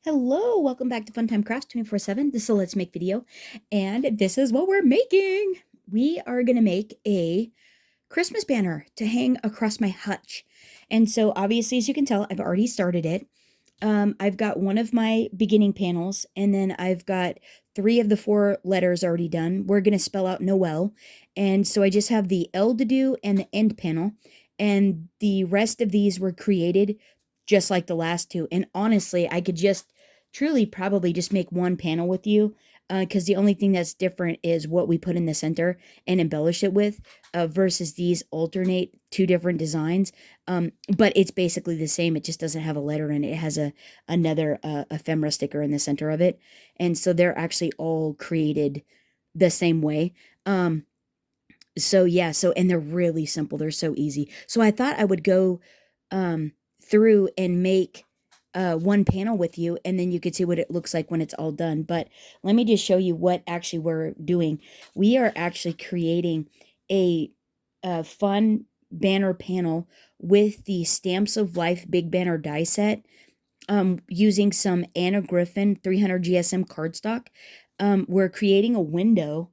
Hello, welcome back to Funtime Crafts 24/7. This is a Let's Make video, and this is what we're making. We are going to make a Christmas banner to hang across my hutch. And so obviously, as you can tell, I've already started it. I've got one of my beginning panels, and then I've got three of the four letters already done. We're going to spell out Noel. And so I just have the L to do and the end panel. And the rest of these were created just like the last two. And honestly, I could just truly probably just make one panel with you because the only thing that's different is what we put in the center and embellish it with versus these alternate two different designs. But it's basically the same. It just doesn't have a letter in it. It has another ephemera sticker in the center of it. And so they're actually all created the same way. So yeah, and they're really simple. They're so easy. So I thought I would go through and make one panel with you, and then you could see what it looks like when it's all done. But let me just show you what actually we're doing. We are actually creating a fun banner panel with the Stamps of Life Big Banner die set, using some Anna Griffin 300 GSM cardstock. We're creating a window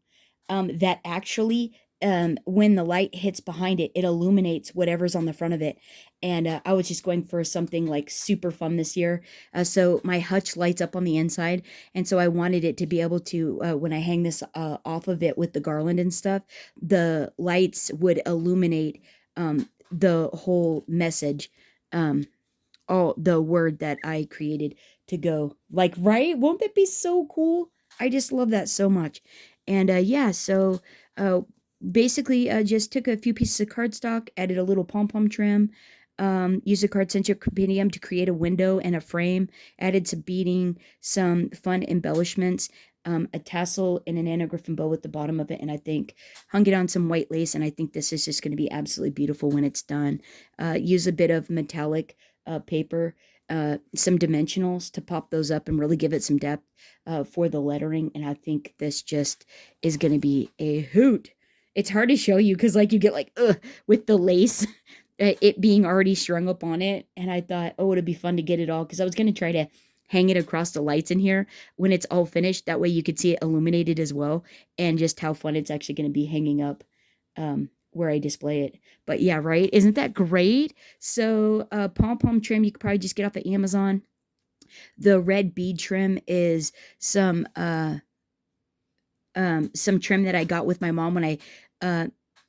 that actually, when the light hits behind it, it illuminates whatever's on the front of it. And I was just going for something like super fun this year. So my hutch lights up on the inside. And so I wanted it to be able to, when I hang this off of it with the garland and stuff, the lights would illuminate the whole message, all the word that I created to go. Like, right? Won't that be so cool? I just love that so much. And yeah, so uh, basically just took a few pieces of cardstock, added a little pom-pom trim, used a card-centric compendium to create a window and a frame, added some beading, some fun embellishments, a tassel and an Anna Griffin bow at the bottom of it, and I think hung it on some white lace, and I think this is just going to be absolutely beautiful when it's done. Use a bit of metallic paper, some dimensionals to pop those up and really give it some depth for the lettering, and I think this just is going to be a hoot. It's hard to show you because like you get like with the lace it being already strung up on it, and I thought, oh, it'd be fun to get it all because I was going to try to hang it across the lights in here when it's all finished. That way you could see it illuminated as well, and just how fun it's actually going to be hanging up where I display it. But yeah, right? Isn't that great? So pom-pom trim you could probably just get off of Amazon. The red bead trim is some trim that I got with my mom when I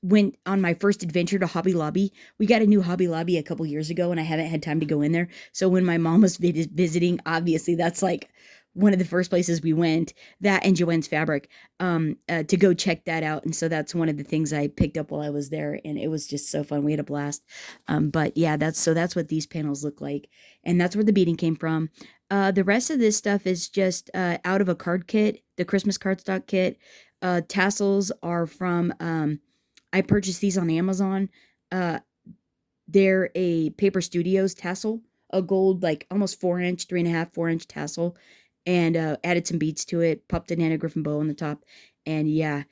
went on my first adventure to Hobby Lobby. We got a new Hobby Lobby a couple years ago, and I haven't had time to go in there. So when my mom was visiting, obviously that's like one of the first places we went. That and Joanne's Fabric, to go check that out. And so that's one of the things I picked up while I was there, and it was just so fun. We had a blast. But yeah, that's what these panels look like, and that's where the beading came from. The rest of this stuff is just out of a card kit, the Christmas cardstock kit. Tassels are from, I purchased these on Amazon. Uh, they're a Paper Studios tassel, a gold, like almost 4 inch, 3.5, 4 inch tassel, and added some beads to it, popped an Anna Griffin bow on the top. And yeah,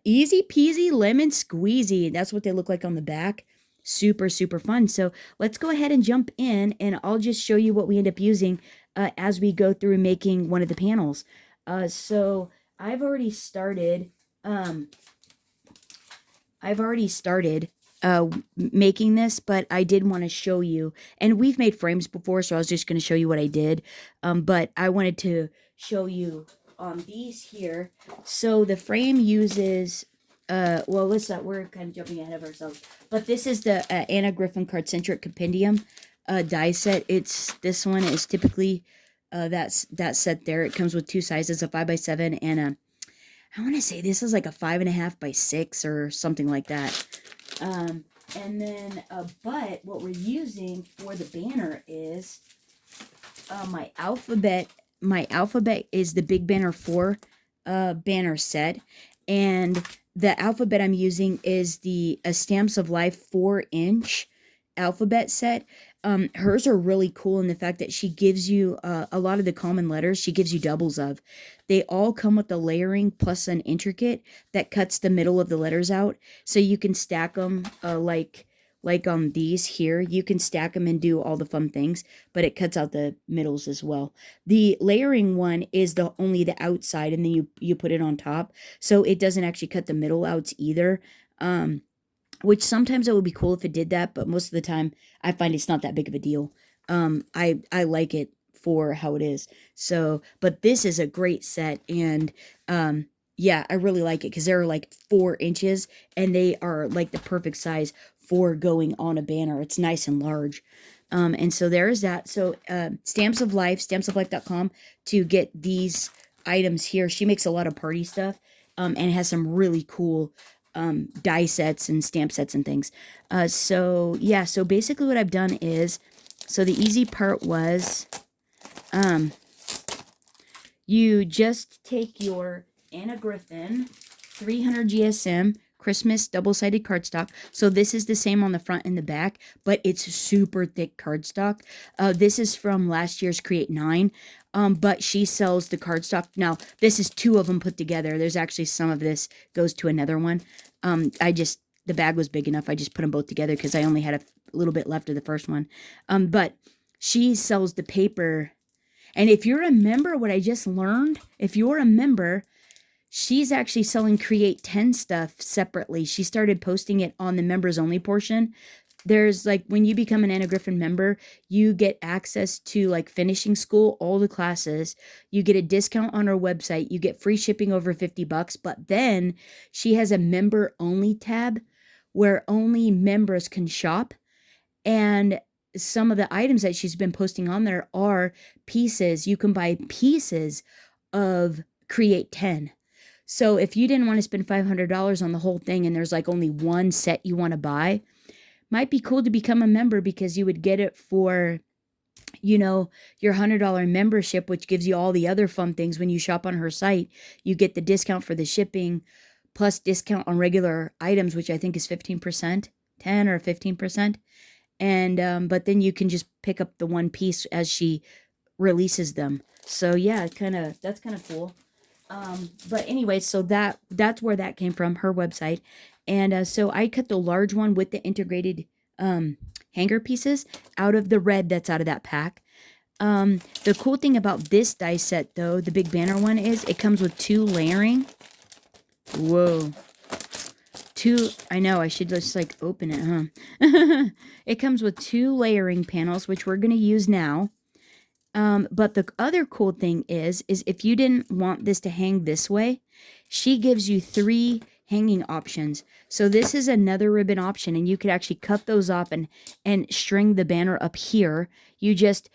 easy peasy lemon squeezy. That's what they look like on the back. Super, super fun. So let's go ahead and jump in, and I'll just show you what we end up using as we go through making one of the panels. So I've already started. I've already started making this, but I did want to show you. And we've made frames before, so I was just going to show you what I did. But I wanted to show you on these here. So the frame uses. Well, let's not. We're kind of jumping ahead of ourselves. But this is the Anna Griffin Card-Centric Compendium die set. This one is typically that set there. It comes with two sizes, a 5x7 and a, I want to say this is like a 5.5x6 or something like that. And then, but what we're using for the banner is my alphabet. My alphabet is the Big Banner 4 banner set, and the alphabet I'm using is the Stamps of Life 4-inch alphabet set. Hers are really cool in the fact that she gives you a lot of the common letters. She gives you doubles of. They all come with the layering plus an intricate that cuts the middle of the letters out, so you can stack them like like on these here, you can stack them and do all the fun things, but it cuts out the middles as well. The layering one is only the outside, and then you put it on top, so it doesn't actually cut the middle outs either. Which sometimes it would be cool if it did that, but most of the time I find it's not that big of a deal. I like it for how it is. So, but this is a great set, and yeah, I really like it because they're like 4 inches, and they are like the perfect size for going on a banner. It's nice and large. And so there's that. So Stamps of Life, stampsoflife.com to get these items here. She makes a lot of party stuff, and has some really cool die sets and stamp sets and things. So yeah, so basically what I've done is, so the easy part was, you just take your Anna Griffin 300 GSM Christmas double-sided cardstock. So this is the same on the front and the back, but it's super thick cardstock. This is from last year's Create 9, but she sells the cardstock. Now, this is 2 of them put together. There's actually some of this goes to another one. The bag was big enough. I just put them both together because I only had a little bit left of the first one. But she sells the paper. And if you remember what I just learned, if you're a member, she's actually selling Create 10 stuff separately. She started posting it on the members only portion. There's like, when you become an Anna Griffin member, you get access to like finishing school, all the classes. You get a discount on her website. You get free shipping over $50. But then she has a member only tab where only members can shop. And some of the items that she's been posting on there are pieces. You can buy pieces of Create 10. So if you didn't want to spend $500 on the whole thing and there's like only one set you want to buy, might be cool to become a member because you would get it for, you know, your $100 membership, which gives you all the other fun things. When you shop on her site, you get the discount for the shipping plus discount on regular items, which I think is 15%, 10 or 15%. And, but then you can just pick up the one piece as she releases them. So yeah, that's kind of cool. But anyway, so that's where that came from, her website. And so I cut the large one with the integrated hanger pieces out of the red that's out of that pack. The cool thing about this die set, though, the big banner one, is it comes with 2 layering. Whoa. 2, I know, I should just like open it, huh? It comes with 2 layering panels, which we're going to use now. But the other cool thing is if you didn't want this to hang this way, she gives you 3 hanging options. So this is another ribbon option, and you could actually cut those off and string the banner up here. You just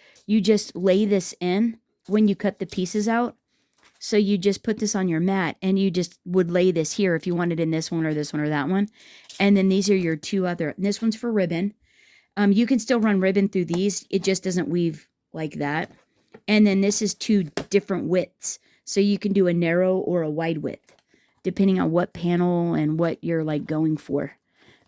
lay this in when you cut the pieces out. So you just put this on your mat, and you just would lay this here if you wanted in this one or that one. And then these are your 2 other. And this one's for ribbon. You can still run ribbon through these. It just doesn't weave like that. And then this is 2 different widths. So you can do a narrow or a wide width, depending on what panel and what you're like going for.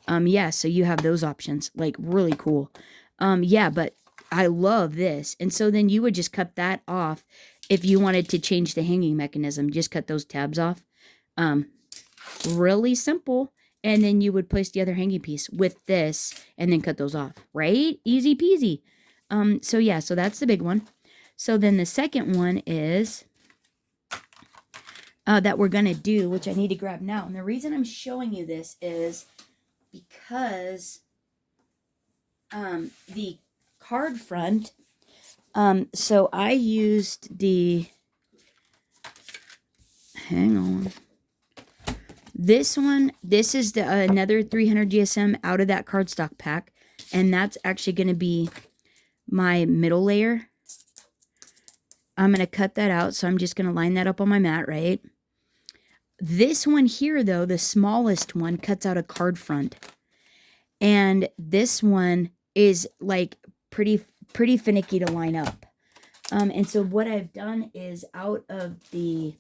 Yeah, so you have those options. Like, really cool. Yeah, but I love this. And so then you would just cut that off if you wanted to change the hanging mechanism. Just cut those tabs off. Really simple. And then you would place the other hanging piece with this and then cut those off. Right? Easy peasy. So yeah, so that's the big one. So then the second one is that we're going to do, which I need to grab now. And the reason I'm showing you this is because the card front, so I used the, hang on. This one, this is the another 300 GSM out of that cardstock pack. And that's actually going to be my middle layer. I'm going to cut that out. So I'm just going to line that up on my mat, right? This one here, though, the smallest one, cuts out a card front. And this one is like pretty finicky to line up. And so what I've done is out of the,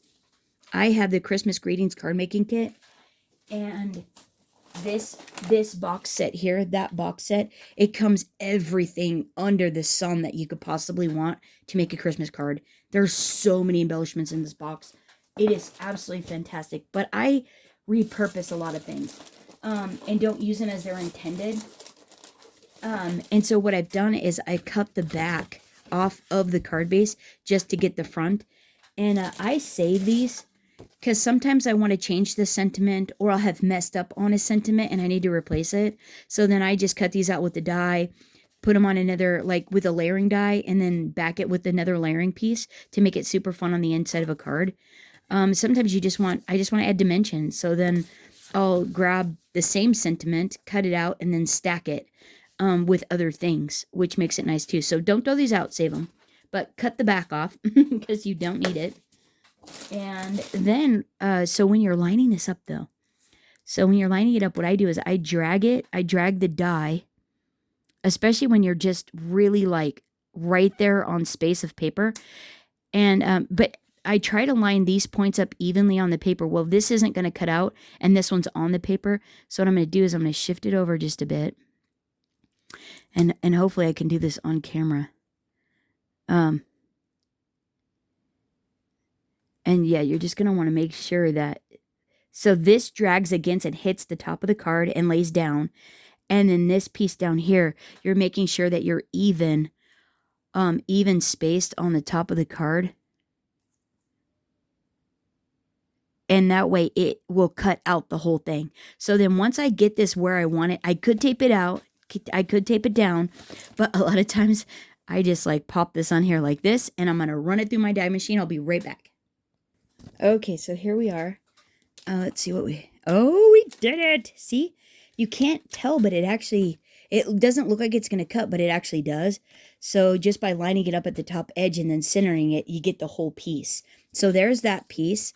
I have the Christmas greetings card making kit. And this box set here, that box set, it comes everything under the sun that you could possibly want to make a Christmas card. There's so many embellishments in this box. It is absolutely fantastic. But I repurpose a lot of things and don't use them as they're intended. And so what I've done is I cut the back off of the card base just to get the front. And I save these because sometimes I want to change the sentiment, or I'll have messed up on a sentiment and I need to replace it. So then I just cut these out with the die, put them on another, like with a layering die, and then back it with another layering piece to make it super fun on the inside of a card. Sometimes I just want to add dimension. So then I'll grab the same sentiment, cut it out, and then stack it with other things, which makes it nice too. So don't throw these out, save them. But cut the back off because you don't need it. And then, so when you're lining this up though, so when you're lining it up, what I do is I drag the die, especially when you're just really like right there on space of paper. And, but I try to line these points up evenly on the paper. Well, this isn't going to cut out and this one's on the paper. So what I'm going to do is I'm going to shift it over just a bit. And hopefully I can do this on camera. And yeah, you're just going to want to make sure that, so this drags against and hits the top of the card and lays down. And then this piece down here, you're making sure that you're even spaced on the top of the card. And that way it will cut out the whole thing. So then once I get this where I want it, I could tape it out. I could tape it down. But a lot of times I just like pop this on here like this. And I'm going to run it through my die machine. I'll be right back. Okay, so here we are. Let's see what we did it. See? You can't tell, but it doesn't look like it's going to cut, but it actually does. So just by lining it up at the top edge and then centering it, you get the whole piece. So there's that piece.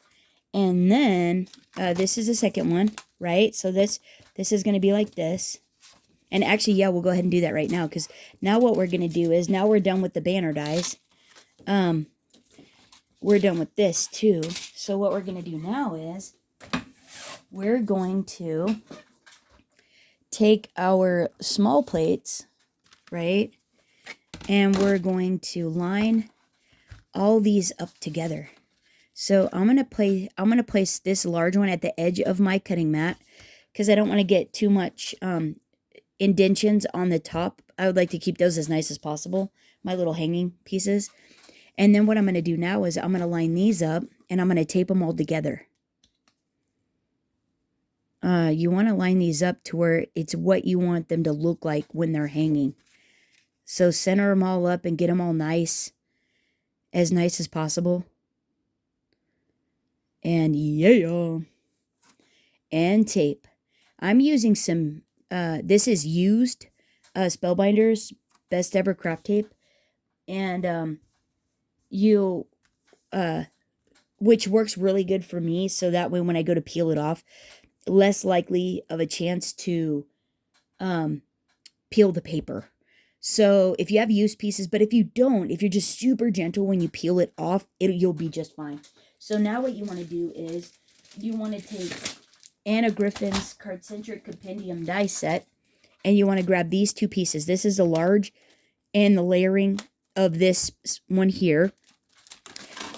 And then this is the second one, right? So this is going to be like this. And actually, yeah, we'll go ahead and do that right now, because now what we're going to do is, now we're done with the banner dies. We're done with this too. So what we're going to do now is we're going to take our small plates, right? And we're going to line all these up together. So I'm going to place this large one at the edge of my cutting mat because I don't want to get too much indentions on the top. I would like to keep those as nice as possible, my little hanging pieces. And then what I'm going to do now is I'm going to line these up and I'm going to tape them all together. You want to line these up to where it's what you want them to look like when they're hanging. So center them all up and get them all nice as possible. And yeah. And tape. I'm using some, this is used Spellbinders Best Ever Craft Tape. And which works really good for me. So that way when I go to peel it off, less likely of a chance to peel the paper. So if you have used pieces, but if you don't, if you're just super gentle when you peel it off, you'll be just fine. So now what you want to do is you want to take Anna Griffin's Card-Centric Compendium die set, and you want to grab these two pieces. This is the large and the layering of this one here.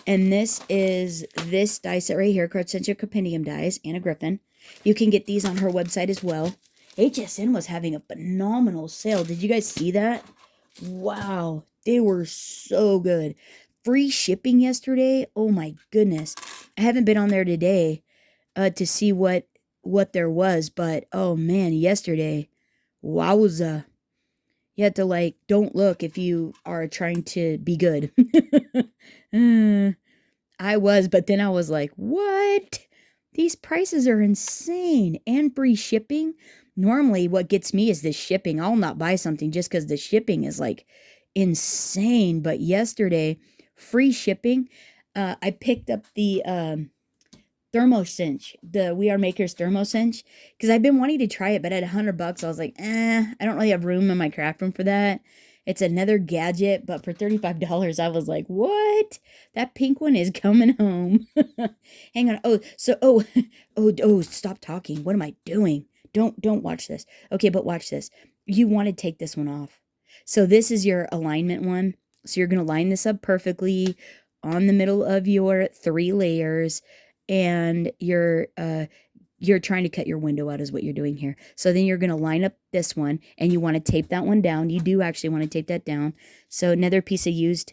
And this is this die set right here, Card-Centric Compendium dies, Anna Griffin. You can get these on her website as well. HSN was having a phenomenal sale. Did you guys see that? Wow, they were so good. Free shipping yesterday. Oh my goodness. I haven't been on there today to see what there was, but oh man, yesterday, wowza. You have to don't look if you are trying to be good. I was, but then I was like, what? These prices are insane. And free shipping. Normally what gets me is the shipping. I'll not buy something just because the shipping is insane. But yesterday, free shipping. I picked up the Thermo Cinch, the We Are Makers Thermo Cinch, because I've been wanting to try it, but at $100, I was like, I don't really have room in my craft room for that. It's another gadget, but for $35, I was like, what? That pink one is coming home. Hang on. Stop talking. What am I doing? Don't watch this. Okay, but watch this. You want to take this one off. So this is your alignment one. So you're going to line this up perfectly on the middle of your 3 layers, and you're you're trying to cut your window out is what you're doing here. So then you're going to line up this one, and you want to tape that one down. You do actually want to tape that down. So another piece of used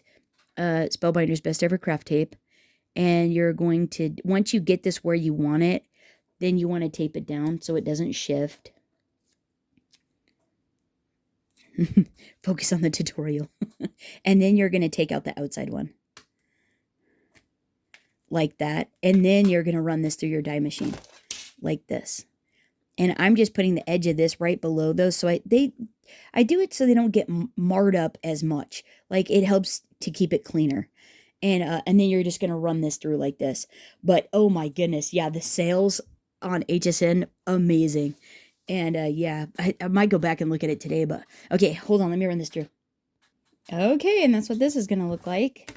Spellbinder's Best Ever Craft Tape. And you're going to, once you get this where you want it, then you want to tape it down so it doesn't shift. Focus on the tutorial. And then you're going to take out the outside one. Like that. And then you're going to run this through your die machine. Like this. And I'm just putting the edge of this right below those. So I do it so they don't get marred up as much. Like, it helps to keep it cleaner. And then you're just going to run this through like this. But, oh my goodness. Yeah, the sales on HSN, amazing. And yeah, I might go back and look at it today. But, okay, hold on. Let me run this through. Okay, and that's what this is going to look like.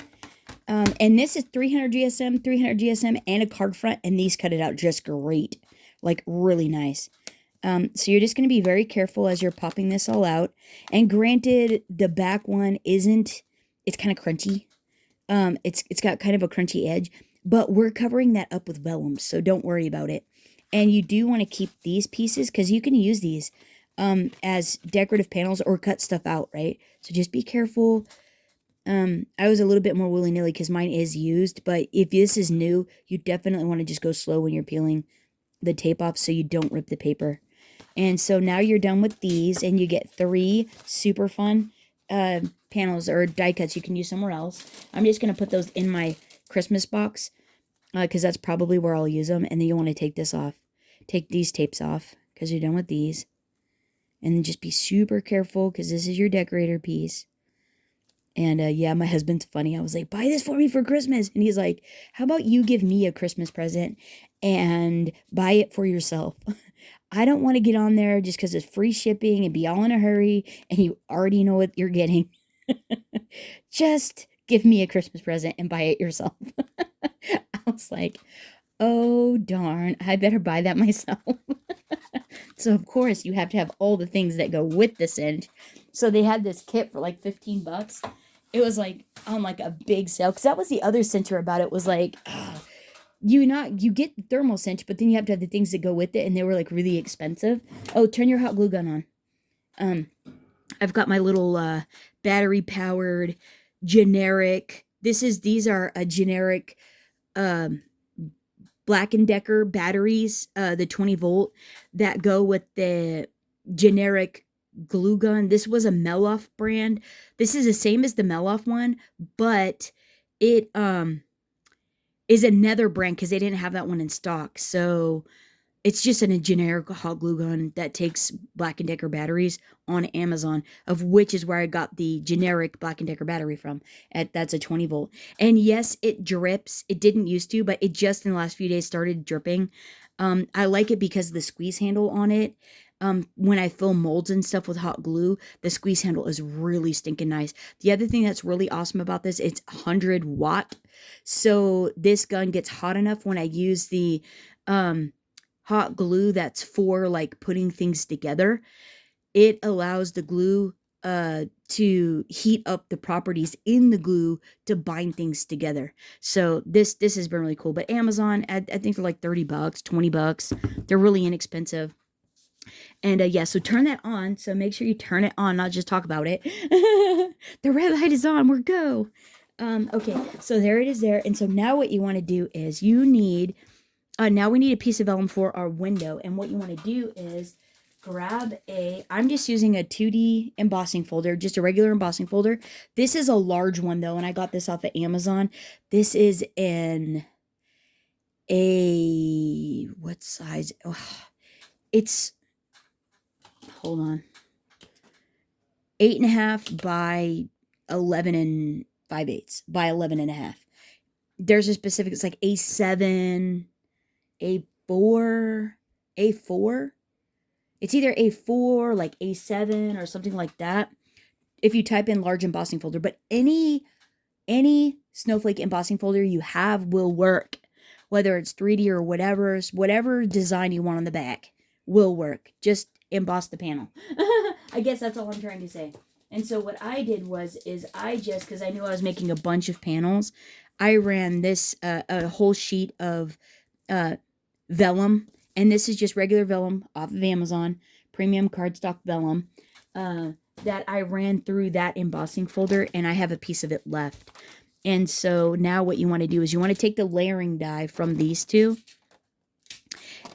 And this is 300 GSM, and a card front, and these cut it out just great. Like, really nice. So you're just going to be very careful as you're popping this all out. And granted, the back one isn't, it's kind of crunchy. It's got kind of a crunchy edge, but we're covering that up with vellum, so don't worry about it. And you do want to keep these pieces, because you can use these as decorative panels or cut stuff out, right? So just be careful. I was a little bit more willy-nilly because mine is used, but if this is new, you definitely want to just go slow when you're peeling the tape off so you don't rip the paper. And so now you're done with these, and you get 3 super fun panels or die cuts you can use somewhere else. I'm just going to put those in my Christmas box because that's probably where I'll use them. And then you want to take this off. Take these tapes off because you're done with these. And then just be super careful because this is your decorator piece. And yeah, my husband's funny. I was like, buy this for me for Christmas. And he's like, how about you give me a Christmas present and buy it for yourself? I don't want to get on there just because it's free shipping and be all in a hurry and you already know what you're getting. Just give me a Christmas present and buy it yourself. I was like, oh, darn, I better buy that myself. So, of course, you have to have all the things that go with the cinch. So they had this kit for like $15. It was like on like a big sale. Because that was the other cincher about it, was like, you get the thermal cinch, but then you have to have the things that go with it. And they were like really expensive. Oh, turn your hot glue gun on. I've got my little battery powered generic. These are a generic Black & Decker batteries, the 20 volt that go with the generic glue gun. This was a Meloff brand. This is the same as the Meloff one, but it is another brand because they didn't have that one in stock. So it's just a generic hot glue gun that takes Black & Decker batteries on Amazon, of which is where I got the generic Black & Decker battery from. That's a 20 volt. And yes, it drips. It didn't used to, but it just in the last few days started dripping. I like it because of the squeeze handle on it. When I fill molds and stuff with hot glue, the squeeze handle is really stinking nice. The other thing that's really awesome about this, it's 100 watt. So this gun gets hot enough when I use the hot glue that's for like putting things together. It allows the glue to heat up the properties in the glue to bind things together. So this has been really cool. But Amazon, I think for like $30, $20. They're really inexpensive. And yeah, so turn that on. So make sure you turn it on, not just talk about it. The red light is on. We're go. Okay, so there it is there. And so now what you want to do is you need, now we need a piece of vellum for our window. And what you want to do is grab I'm just using a 2D embossing folder, just a regular embossing folder. This is a large one though, and I got this off of Amazon. This is what size? Oh, it's, hold on, 8.5 by 11 5/8 by 11.5. There's a specific, it's like A7, A4. It's either A4, like A7 or something like that. If you type in large embossing folder, but any snowflake embossing folder you have will work. Whether it's 3D or whatever design you want on the back will work. Just emboss the panel. I guess that's all I'm trying to say. And so what I did is I just, because I knew I was making a bunch of panels, I ran this, a whole sheet of vellum And this is just regular vellum off of Amazon, premium cardstock vellum, that I ran through that embossing folder, and I have a piece of it left. And so now what you want to do is you want to take the layering die from these two,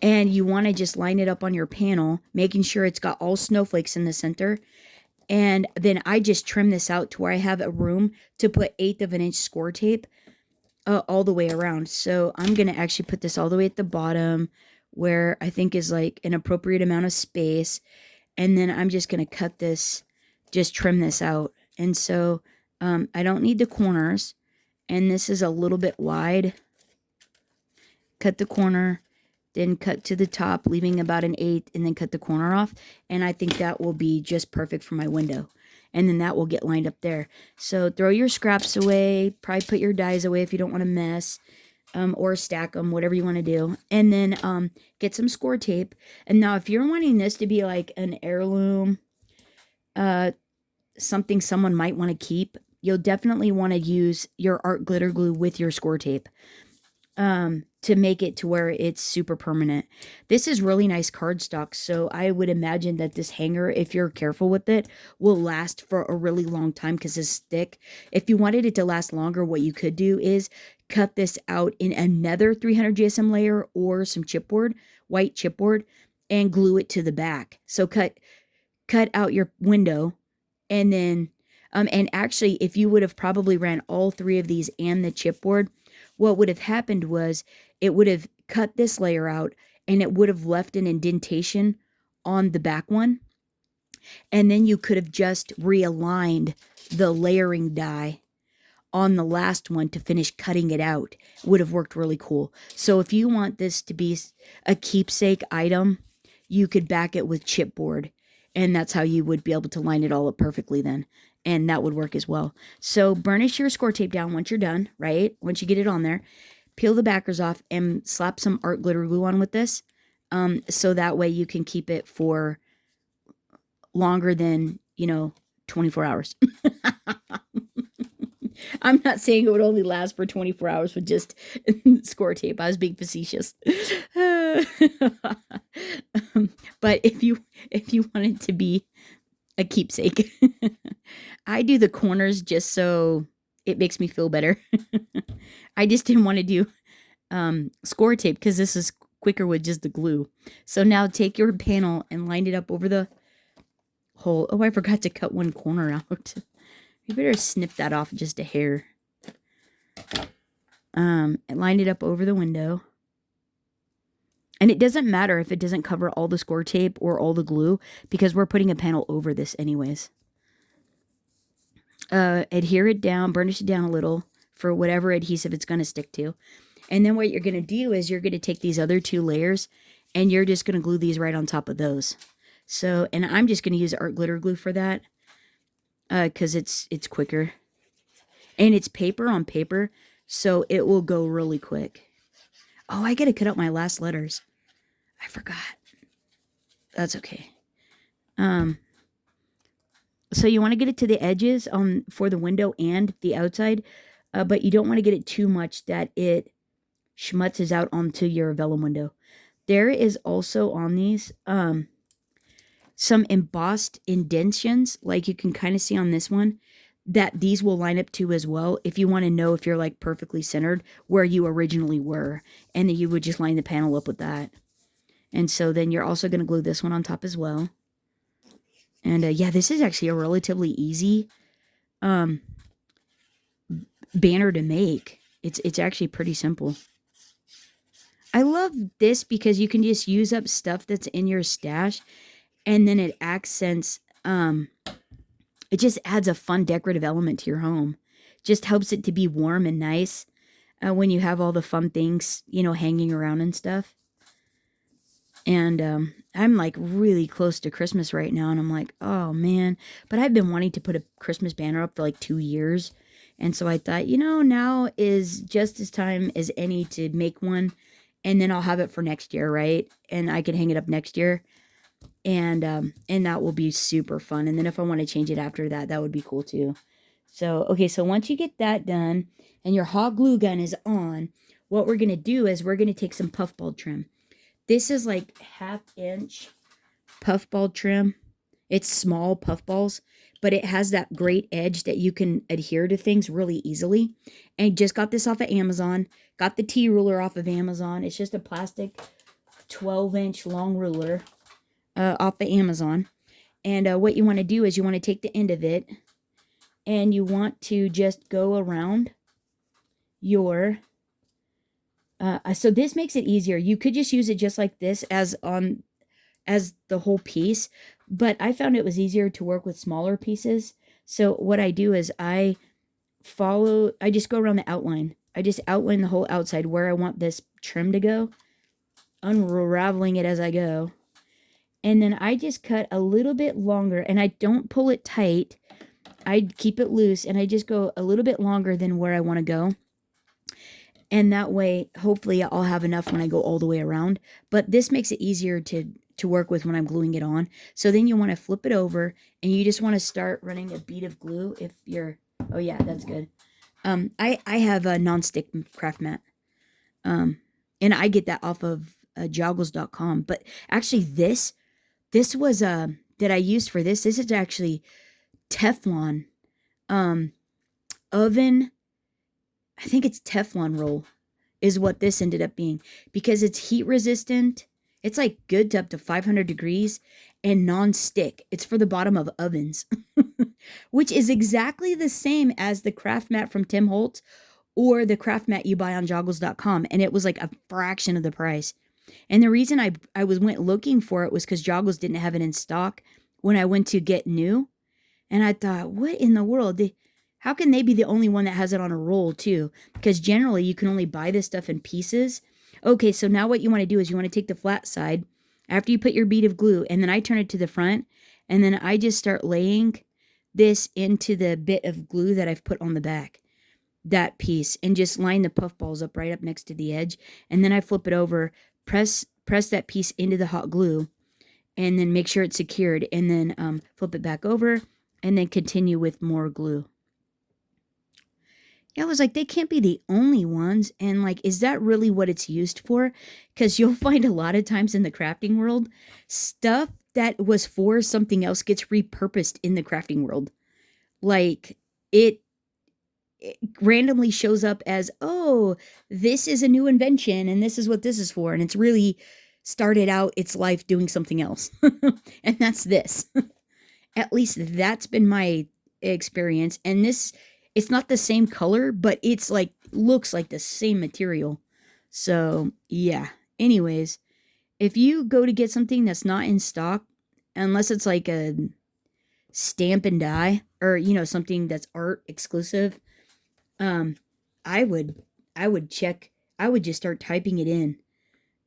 and you want to just line it up on your panel, making sure it's got all snowflakes in the center. And then I just trim this out to where I have a room to put 1/8 of an inch score tape all the way around. So I'm going to actually put this all the way at the bottom where I think is like an appropriate amount of space. And then I'm just going to cut this, just trim this out. And so I don't need the corners. And this is a little bit wide. Cut the corner, then cut to the top, leaving about an 1/8, and then cut the corner off. And I think that will be just perfect for my window. And then that will get lined up there. So throw your scraps away. Probably put your dies away if you don't want to mess. Or stack them, whatever you want to do. And then get some score tape. And now if you're wanting this to be like an heirloom, something someone might want to keep, you'll definitely want to use your art glitter glue with your score tape. To make it to where it's super permanent. This is really nice cardstock, so I would imagine that this hanger, if you're careful with it, will last for a really long time because it's thick. If you wanted it to last longer, what you could do is cut this out in another 300 GSM layer or some chipboard, white chipboard, and glue it to the back. So cut out your window, and then and actually, if you would have probably ran all 3 of these and the chipboard, what would have happened was it would have cut this layer out, and it would have left an indentation on the back one. And then you could have just realigned the layering die on the last one to finish cutting it out. It would have worked really cool. So if you want this to be a keepsake item, you could back it with chipboard, and that's how you would be able to line it all up perfectly then. And that would work as well. So burnish your score tape down once you're done, right? Once you get it on there, peel the backers off and slap some art glitter glue on with this. So that way you can keep it for longer than, 24 hours. I'm not saying it would only last for 24 hours with just score tape. I was being facetious. But if you want it to be a keepsake, I do the corners just so it makes me feel better. I just didn't want to do score tape because this is quicker with just the glue. So now take your panel and line it up over the hole. Oh, I forgot to cut one corner out. You better snip that off just a hair. And line it up over the window. And it doesn't matter if it doesn't cover all the score tape or all the glue, because we're putting a panel over this anyways. Adhere it down, burnish it down a little for whatever adhesive it's going to stick to. And then what you're going to do is you're going to take these other 2 layers and you're just going to glue these right on top of those. So, and I'm just going to use art glitter glue for that because it's quicker. And it's paper on paper, so it will go really quick. Oh, I got to cut out my last letters. I forgot. That's okay. So you want to get it to the edges for the window and the outside, but you don't want to get it too much that it schmutzes out onto your vellum window. There is also on these some embossed indentions, like you can kind of see on this one, that these will line up to as well if you want to know if you're like perfectly centered where you originally were, and then you would just line the panel up with that. And so then you're also going to glue this one on top as well. And yeah, this is actually a relatively easy banner to make. It's actually pretty simple. I love this because you can just use up stuff that's in your stash, and then it accents, it just adds a fun decorative element to your home. Just helps it to be warm and nice when you have all the fun things, hanging around and stuff. And I'm like really close to Christmas right now, and I'm like, oh man. But I've been wanting to put a Christmas banner up for like 2 years. And so I thought, now is just as time as any to make one, and then I'll have it for next year, right? And I can hang it up next year. And that will be super fun. And then if I want to change it after that, that would be cool too. So, okay, so once you get that done and your hot glue gun is on, what we're going to do is we're going to take some puffball trim. This is like 1/2 inch puffball trim. It's small puffballs, but it has that great edge that you can adhere to things really easily. And just got this off of Amazon. Got the T ruler off of Amazon. It's just a plastic 12-inch long ruler off of Amazon. And what you want to do is you want to take the end of it and you want to just go around your so this makes it easier. You could just use it just like this as the whole piece, but I found it was easier to work with smaller pieces. So what I do is I just go around the outline. I just outline the whole outside where I want this trim to go, unraveling it as I go. And then I just cut a little bit longer, and I don't pull it tight. I keep it loose, and I just go a little bit longer than where I want to go. And that way, hopefully, I'll have enough when I go all the way around. But this makes it easier to work with when I'm gluing it on. So then you want to flip it over, and you just want to start running a bead of glue if you're... Oh, yeah, that's good. I have a non-stick craft mat. And I get that off of joggles.com. But actually, this was that I used for this. This is actually Teflon oven. I think it's Teflon roll is what this ended up being, because it's heat resistant. It's like good to up to 500 degrees and non-stick. It's for the bottom of ovens, which is exactly the same as the craft mat from Tim Holtz or the craft mat you buy on joggles.com. And it was like a fraction of the price. And the reason I went looking for it was because Joggles didn't have it in stock when I went to get new. And I thought, what in the world? How can they be the only one that has it on a roll too? Because generally you can only buy this stuff in pieces. Okay, so now what you want to do is you want to take the flat side after you put your bead of glue, and then I turn it to the front, and then I just start laying this into the bit of glue that I've put on the back, that piece, and just line the puffballs up right up next to the edge. And then I flip it over, press that piece into the hot glue, and then make sure it's secured, and then flip it back over, and then continue with more glue. Yeah, I was like, they can't be the only ones. And like, is that really what it's used for? Because you'll find a lot of times in the crafting world, stuff that was for something else gets repurposed in the crafting world. Like, it randomly shows up as, oh, this is a new invention and this is what this is for. And it's really started out its life doing something else. And that's this. At least that's been my experience. And this, it's not the same color, but it's like, looks like the same material. So yeah. Anyways, if you go to get something that's not in stock, unless it's like a stamp and die or, you know, something that's art exclusive, I would check, I would just start typing it in,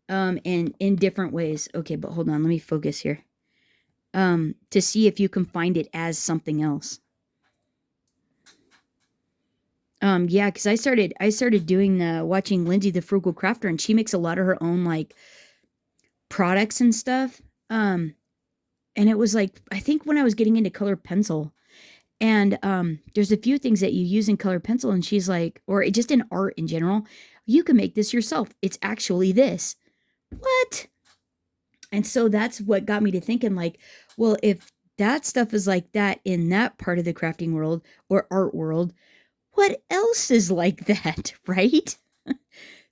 and in different ways. Okay, but hold on, let me focus here. To see if you can find it as something else. Yeah, because I started doing watching Lindsay the Frugal Crafter, and she makes a lot of her own like products and stuff. And it was like, I think when I was getting into colored pencil, and there's a few things that you use in colored pencil, and she's like, or just in art in general, you can make this yourself. It's actually this. What? And so that's what got me to thinking, like, well, if that stuff is like that in that part of the crafting world or art world, what else is like that, right?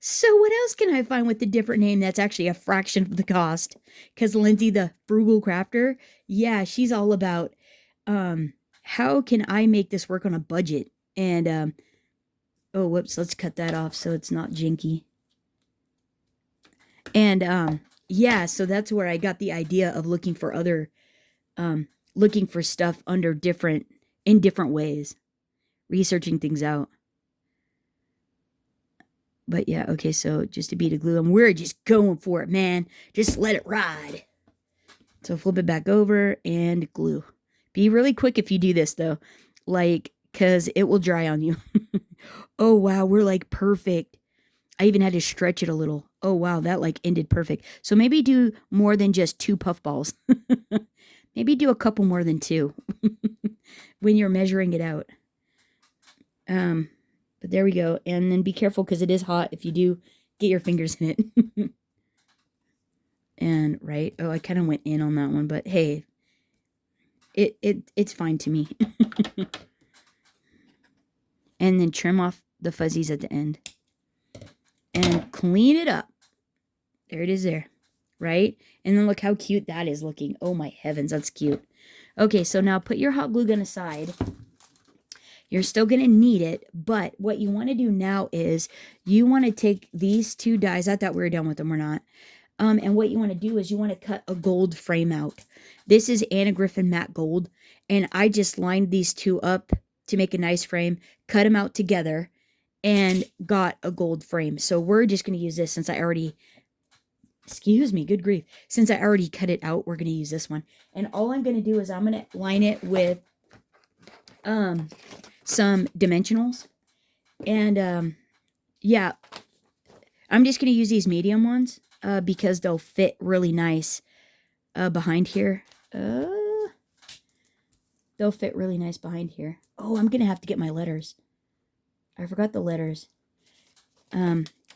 So what else can I find with a different name that's actually a fraction of the cost? Because Lindsay, the Frugal Crafter, yeah, she's all about how can I make this work on a budget? And oh, whoops, let's cut that off so it's not jinky. And yeah, so that's where I got the idea of looking for other, looking for stuff under in different ways, researching things out. But yeah, okay, so just a bead of glue, and we're just going for it, man. Just let it ride. So flip it back over and glue. Be really quick if you do this, though, like, because it will dry on you. Oh, wow, we're like perfect. I even had to stretch it a little. Oh, wow, that like ended perfect. So maybe do more than just 2 puffballs. Maybe do a couple more than 2 when you're measuring it out. But there we go. And then be careful because it is hot if you do get your fingers in it. And right, oh, I kind of went in on that one, but hey, it's fine to me. And then trim off the fuzzies at the end. And clean it up. There it is there. Right? And then look how cute that is looking. Oh my heavens, that's cute. Okay, so now put your hot glue gun aside. You're still going to need it, but what you want to do now is you want to take these two dies. I thought we were done with them. We're not. And what you want to do is you want to cut a gold frame out. This is Anna Griffin matte gold, and I just lined these two up to make a nice frame, cut them out together, and got a gold frame. So we're just going to use this since I already, excuse me, good grief. Since I already cut it out, we're going to use this one. And all I'm going to do is I'm going to line it with some dimensionals. And yeah, I'm just going to use these medium ones because they'll fit really nice behind here. They'll fit really nice behind here. Oh, I'm going to have to get my letters. I forgot the letters.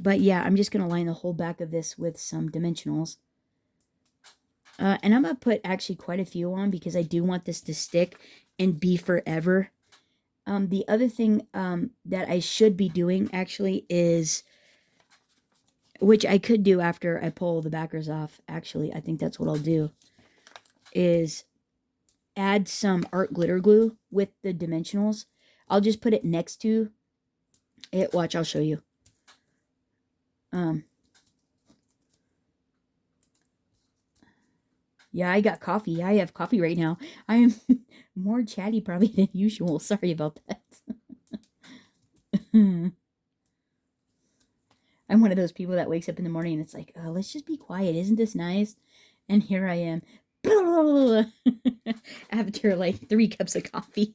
But yeah, I'm just going to line the whole back of this with some dimensionals. And I'm going to put actually quite a few on because I do want this to stick and be forever. The other thing that I should be doing actually is, which I could do after I pull the backers off, actually, I think that's what I'll do, is add some art glitter glue with the dimensionals. I'll just put it next to it. Watch, I'll show you. Yeah, I got coffee. I have coffee right now. I am more chatty probably than usual. Sorry about that. I'm one of those people that wakes up in the morning and it's like, oh, let's just be quiet. Isn't this nice? And here I am. After like 3 cups of coffee.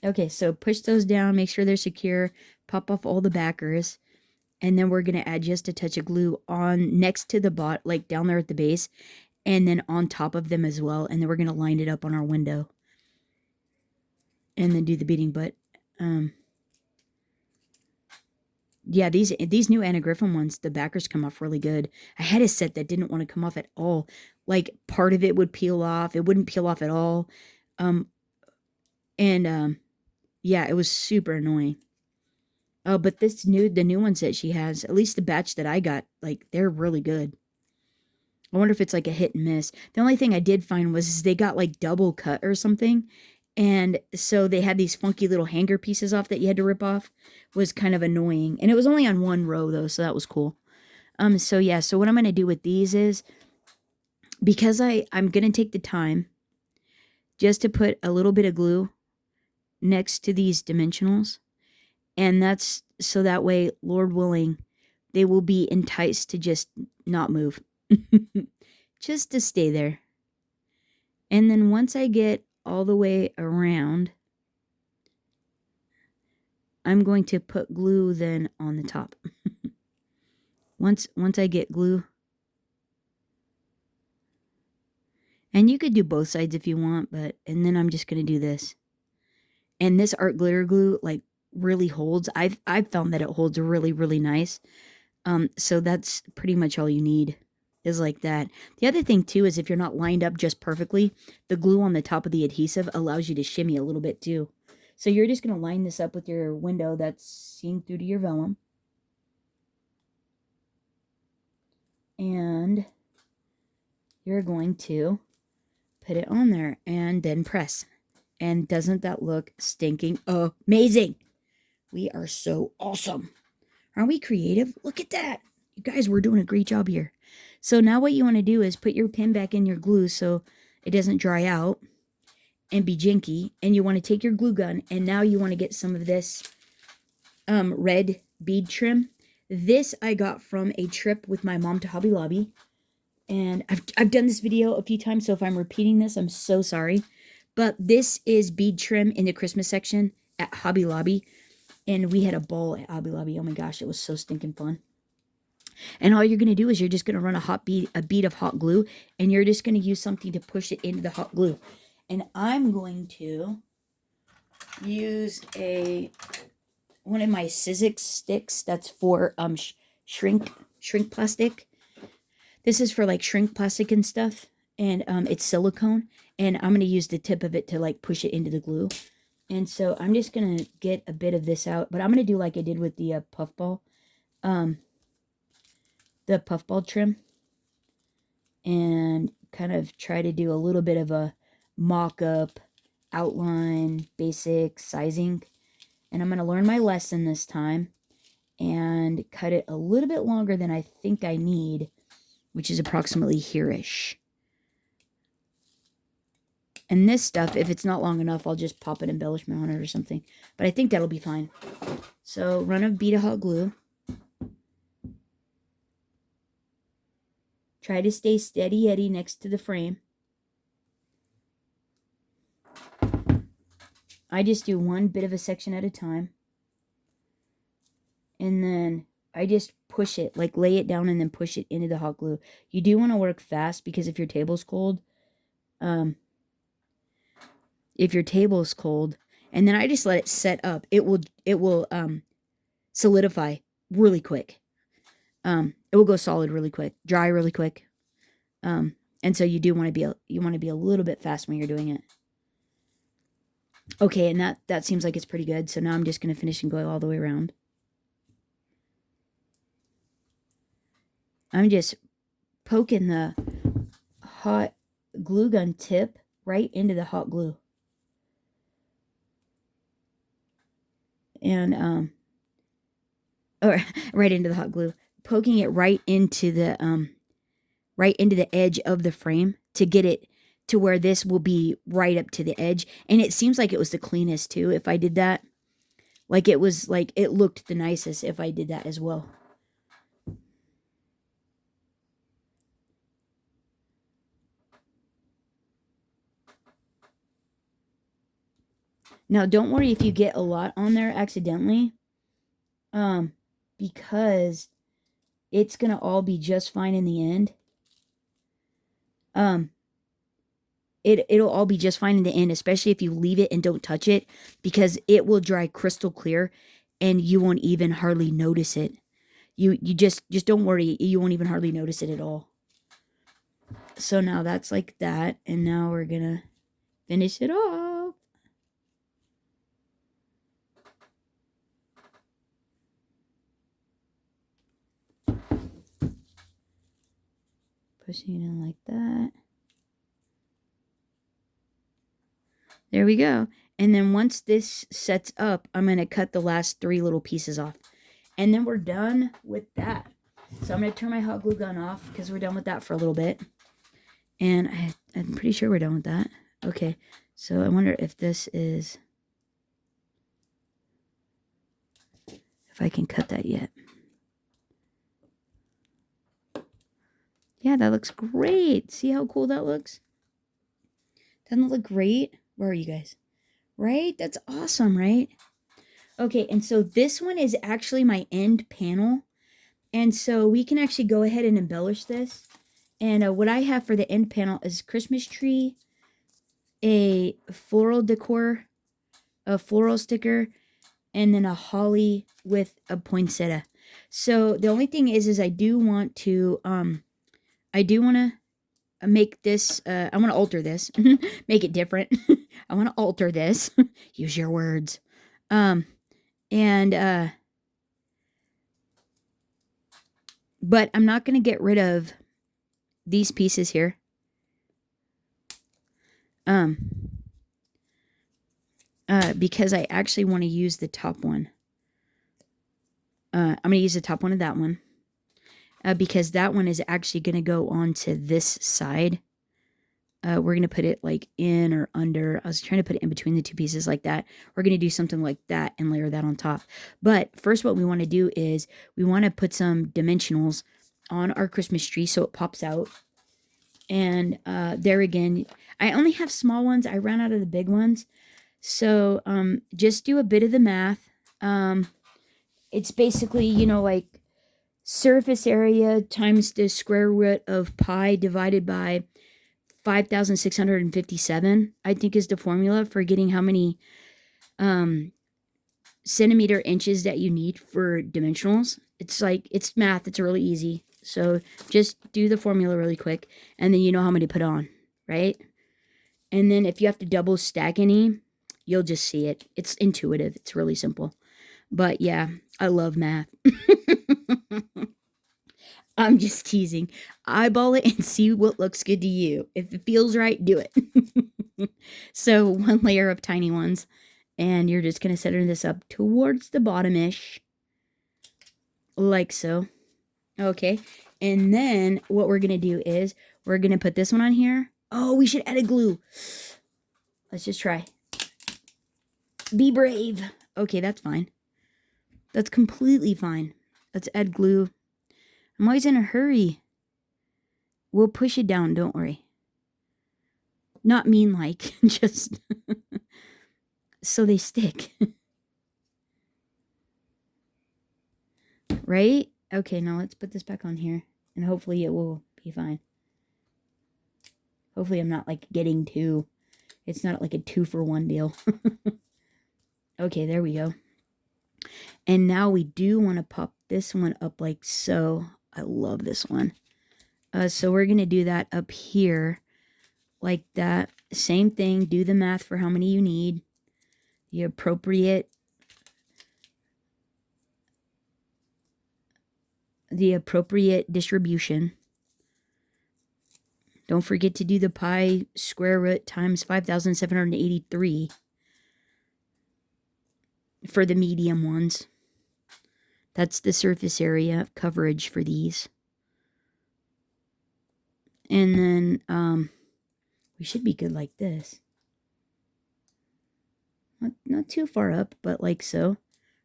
Okay, so push those down. Make sure they're secure. Pop off all the backers. And then we're going to add just a touch of glue on next to the bot, like down there at the base. And then on top of them as well. And then we're going to line it up on our window. And then do the beading. But, yeah, these new Anna Griffin ones, the backers come off really good. I had a set that didn't want to come off at all. Like, part of it would peel off. It wouldn't peel off at all. Yeah, it was super annoying. Oh, but the new ones that she has, at least the batch that I got, like, they're really good. I wonder if it's like a hit and miss. The only thing I did find was they got like double cut or something. And so they had these funky little hanger pieces off that you had to rip off. Was kind of annoying. And it was only on one row though, so that was cool. So yeah, so what I'm going to do with these is, because I'm going to take the time just to put a little bit of glue next to these dimensionals. And that's so that way, Lord willing, they will be enticed to just not move. Just to stay there. And then once I get all the way around, I'm going to put glue then on the top. Once I get glue. And you could do both sides if you want, and then I'm just going to do this. And this art glitter glue, like, really holds. I've found that it holds really, really nice. So that's pretty much all you need, is like that. The other thing too is if you're not lined up just perfectly, the glue on the top of the adhesive allows you to shimmy a little bit too. So you're just going to line this up with your window that's seeing through to your vellum. And you're going to put it on there and then press. And doesn't that look stinking amazing? We are so awesome. Aren't we creative? Look at that. You guys, we're doing a great job here. So now what you want to do is put your pin back in your glue so it doesn't dry out and be jinky. And you want to take your glue gun, and now you want to get some of this red bead trim. This I got from a trip with my mom to Hobby Lobby. And I've done this video a few times, so if I'm repeating this, I'm so sorry. But this is bead trim in the Christmas section at Hobby Lobby. And we had a ball at Hobby Lobby. Oh my gosh, it was so stinking fun. And all you're going to do is you're just going to run a bead of hot glue. And you're just going to use something to push it into the hot glue. And I'm going to use one of my Sizzix sticks that's for shrink plastic. This is for like shrink plastic and stuff. And it's silicone. And I'm going to use the tip of it to like push it into the glue. And so I'm just going to get a bit of this out. But I'm going to do like I did with the puffball. The puffball trim. And kind of try to do a little bit of a mock-up, outline, basic sizing. And I'm going to learn my lesson this time. And cut it a little bit longer than I think I need. Which is approximately here-ish. And this stuff, if it's not long enough, I'll just pop an embellishment on it or something. But I think that'll be fine. So, run a bead of hot glue. Try to stay steady Eddie next to the frame. I just do one bit of a section at a time. And then I just push it, like lay it down and then push it into the hot glue. You do want to work fast because if your table's cold, and then I just let it set up, it will solidify really quick. It will go solid really quick, dry really quick. And so you want to be a little bit fast when you're doing it. Okay, and that seems like it's pretty good. So now I'm just going to finish and go all the way around. I'm just poking the hot glue gun tip right into the hot glue. And or right into the hot glue, poking it right into the edge of the frame to get it to where this will be right up to the edge. And it seems like it was the cleanest too if I did that. Like it looked the nicest if I did that as well. Now, don't worry if you get a lot on there accidentally, because it's going to all be just fine in the end. It'll all be just fine in the end, especially if you leave it and don't touch it, because it will dry crystal clear and you won't even hardly notice it. You just don't worry. You won't even hardly notice it at all. So now that's like that. And now we're going to finish it off. Pushing it in like that. There we go. And then once this sets up, I'm going to cut the last 3 little pieces off. And then we're done with that. So I'm going to turn my hot glue gun off because we're done with that for a little bit. And I'm pretty sure we're done with that. Okay. So I wonder if this is... if I can cut that yet. Yeah, that looks great. See how cool that looks? Doesn't it look great? Where are you guys? Right? That's awesome, right? Okay, and so this one is actually my end panel. And so we can actually go ahead and embellish this. And what I have for the end panel is Christmas tree, a floral decor, a floral sticker, and then a holly with a poinsettia. So the only thing is I do want to make this, I want to alter this, make it different. I want to alter this. Use your words. But I'm not going to get rid of these pieces here. Because I actually want to use the top one. I'm going to use the top one of that one. Because that one is actually going to go onto this side. We're going to put it like in or under. I was trying to put it in between the 2 pieces like that. We're going to do something like that and layer that on top. But first what we want to do is we want to put some dimensionals on our Christmas tree so it pops out. And there again, I only have small ones. I ran out of the big ones. So just do a bit of the math. It's basically, like surface area times the square root of pi divided by 5,657, I think is the formula for getting how many centimeter inches that you need for dimensionals. It's math. It's really easy. So just do the formula really quick, and then you know how many to put on, right? And then if you have to double stack any, you'll just see it. It's intuitive. It's really simple. But yeah, I love math. I'm just teasing. Eyeball it and see what looks good to you. If it feels right, do it. So 1 layer of tiny ones. And you're just going to center this up towards the bottom-ish. Like so. Okay. And then what we're going to do is we're going to put this one on here. Oh, we should add a glue. Let's just try. Be brave. Okay, that's fine. That's completely fine. Let's add glue. I'm always in a hurry. We'll push it down, don't worry. Not mean like, just so they stick. Right? Okay, now let's put this back on here. And hopefully it will be fine. Hopefully I'm not like getting two. It's not like a 2-for-1 deal. Okay, there we go. And now we do want to pop this one up like so. I love this one. So we're going to do that up here like that. Same thing. Do the math for how many you need. The appropriate distribution. Don't forget to do the pi square root times 5,783 for the medium ones. That's the surface area coverage for these. And then we should be good like this. Not too far up, but like so.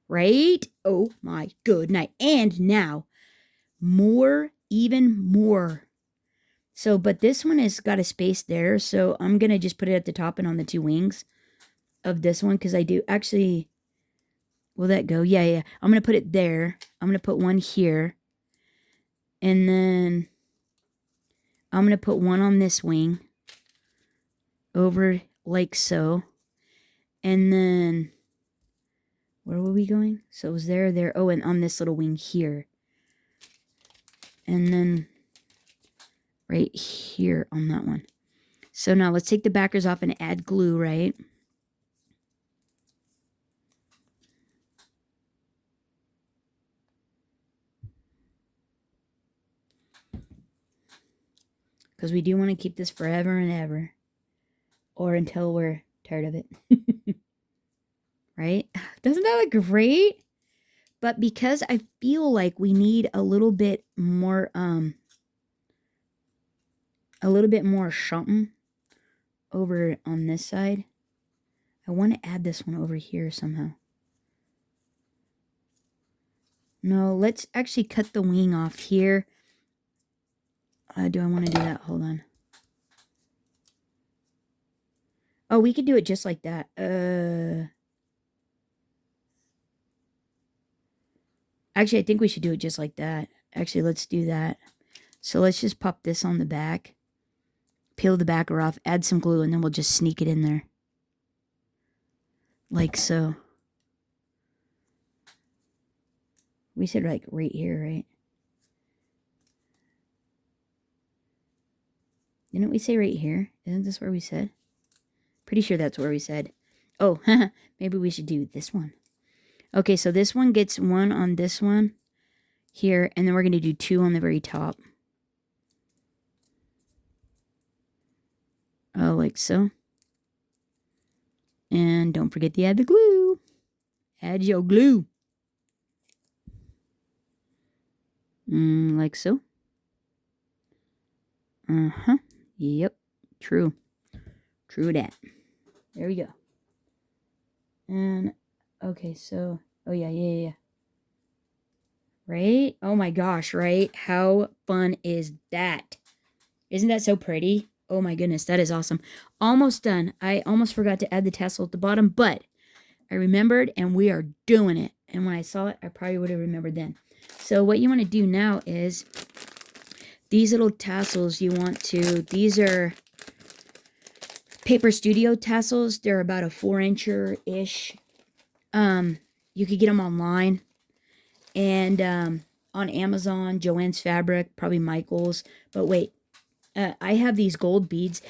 Right? Oh my good night. And now, more, even more. So, but this one has got a space there, so I'm going to just put it at the top and on the 2 wings of this one, because I do actually, will that go? Yeah. I'm going to put it there. I'm going to put one here, and then I'm going to put one on this wing over like so, and then where were we going? So it was there. Oh, and on this little wing here, and then right here on that one. So now let's take the backers off and add glue, right? Because we do want to keep this forever and ever. Or until we're tired of it. Right? Doesn't that look great? But because I feel like we need a little bit more something over on this side, I want to add this one over here somehow. No, let's actually cut the wing off here. Do I want to do that? Hold on. Oh, we could do it just like that. Actually, I think we should do it just like that. Actually, let's do that. So let's just pop this on the back. Peel the backer off, add some glue, and then we'll just sneak it in there. Like so. We said like right here, right? Didn't we say right here? Isn't this where we said? Pretty sure that's where we said. Oh, maybe we should do this one. Okay, so this one gets one on this one here, and then we're going to do 2 on the very top. Oh, like so. And don't forget to add the glue. Add your glue. Like so. Yep. True. True that. There we go. And, okay, so, oh yeah. Right? Oh my gosh, right? How fun is that? Isn't that so pretty? Oh my goodness, that is awesome. Almost done. I almost forgot to add the tassel at the bottom, but I remembered, and we are doing it. And when I saw it, I probably would have remembered then. So what you want to do now is these little tassels these are Paper Studio tassels. They're about a 4-incher-ish. You could get them online. And on Amazon, Joann's Fabric, probably Michael's. But wait, I have these gold beads.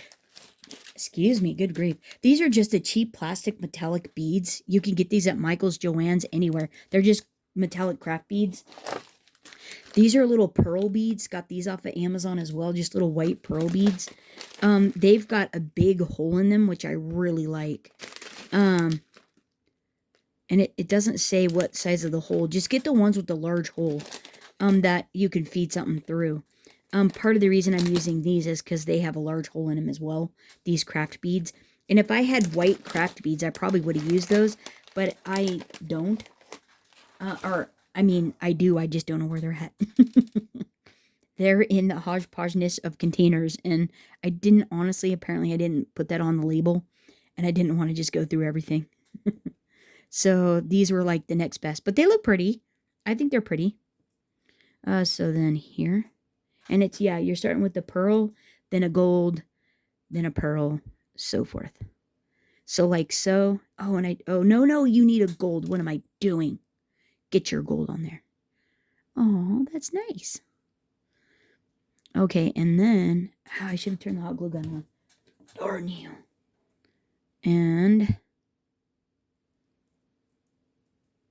Excuse me, good grief. These are just a cheap plastic metallic beads. You can get these at Michael's, Joann's, anywhere. They're just metallic craft beads. These are little pearl beads. Got these off of Amazon as well. Just little white pearl beads. They've got a big hole in them, which I really like. And it doesn't say what size of the hole. Just get the ones with the large hole that you can feed something through. Part of the reason I'm using these is because they have a large hole in them as well. These craft beads. And if I had white craft beads, I probably would have used those. But I don't. I mean, I do. I just don't know where they're at. They're in the hodgepodgeness of containers. And I didn't, honestly, apparently I didn't put that on the label. And I didn't want to just go through everything. So these were like the next best. But they look pretty. I think they're pretty. So then here. And it's, yeah, you're starting with the pearl, then a gold, then a pearl, so forth. So like so. Oh, and no, you need a gold. What am I doing? Get your gold on there. Oh, that's nice. Okay, and then, I should have turned the hot glue gun on. Darn you. And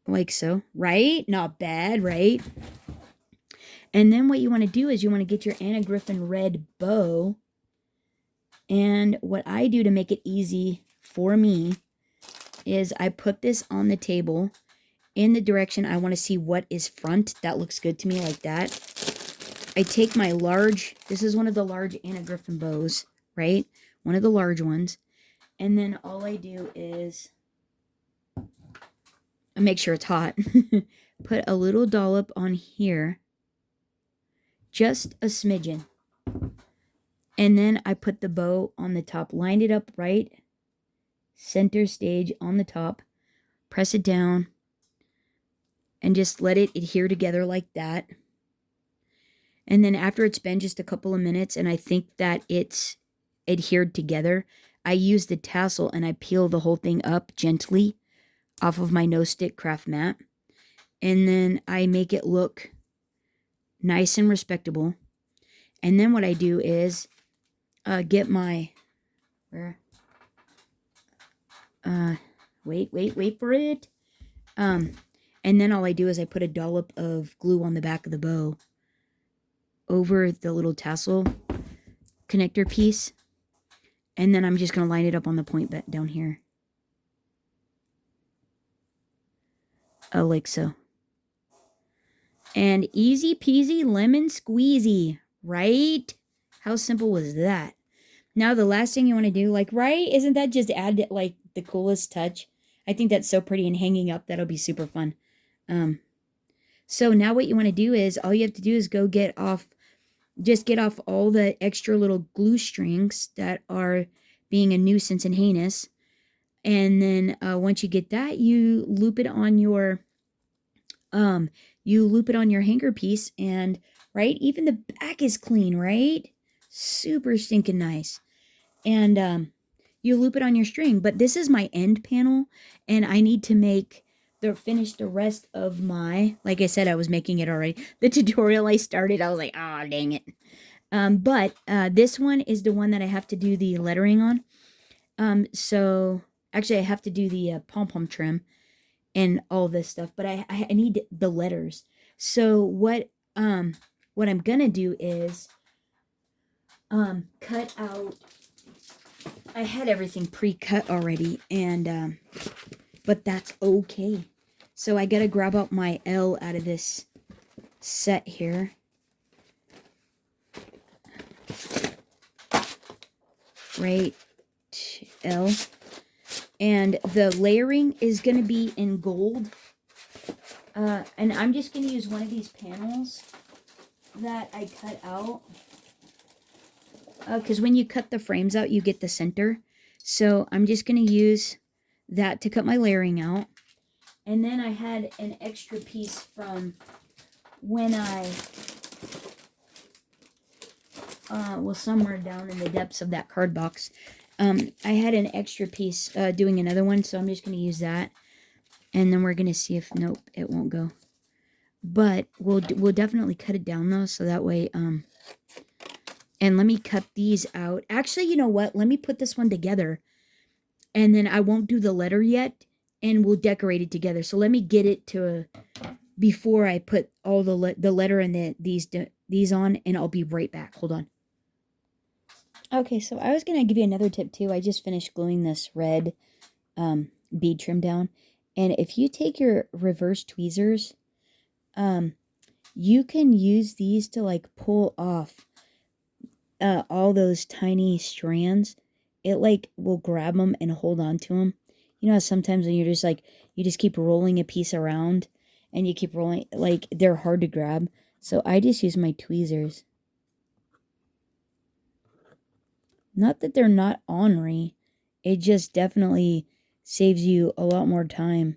like so, right? Not bad, right? And then what you want to do is you want to get your Anna Griffin red bow. And what I do to make it easy for me is I put this on the table in the direction I want to see what is front. That looks good to me, like that. I take my large, this is one of the large Anna Griffin bows, right? One of the large ones. And then all I do is, I make sure it's hot. Put a little dollop on here. Just a smidgen. And then I put the bow on the top. Line it up right. Center stage on the top. Press it down. And just let it adhere together like that. And then after it's been just a couple of minutes and I think that it's adhered together, I use the tassel and I peel the whole thing up gently off of my no stick craft mat. And then I make it look nice and respectable. And then what I do is get my, wait for it. And then all I do is I put a dollop of glue on the back of the bow over the little tassel connector piece. And then I'm just going to line it up on the point down here. Oh, like so. And easy peasy lemon squeezy, right? How simple was that? Now the last thing you want to do, like, right? Isn't that just add like the coolest touch? I think that's so pretty, and hanging up, that'll be super fun. So now what you want to do is, all you have to do is go get off all the extra little glue strings that are being a nuisance and heinous. And then once you get that, you loop it on your hanger piece, and right, even the back is clean, right? Super stinking nice. And you loop it on your string. But this is my end panel, and I need to finish the rest of my, like I said, I was making it already. The tutorial I started, I was like, ah, dang it. But this one is the one that I have to do the lettering on. So actually I have to do the pom-pom trim and all this stuff, but I need the letters. So what I'm gonna do is cut out, I had everything pre-cut already, and but that's okay. So I gotta grab out my L out of this set here. Right, L. And the layering is going to be in gold. And I'm just going to use one of these panels that I cut out. Because when you cut the frames out, you get the center. So I'm just going to use that to cut my layering out. And then I had an extra piece from when I was somewhere down in the depths of that card box. I had an extra piece doing another one, so I'm just going to use that. And then we're going to see if, nope, it won't go. but we'll definitely cut it down though, so that way, and let me cut these out. Actually, you know what? Let me put this one together, and then I won't do the letter yet, and we'll decorate it together. So let me get it to before I put all the letter and these on, and I'll be right back. Hold on. Okay, so I was gonna give you another tip too. I just finished gluing this red bead trim down, and if you take your reverse tweezers, you can use these to like pull off all those tiny strands. It like will grab them and hold on to them. You know how sometimes when you're just like, you just keep rolling a piece around and you keep rolling, like they're hard to grab. So I just use my tweezers. Not that they're not ornery, it just definitely saves you a lot more time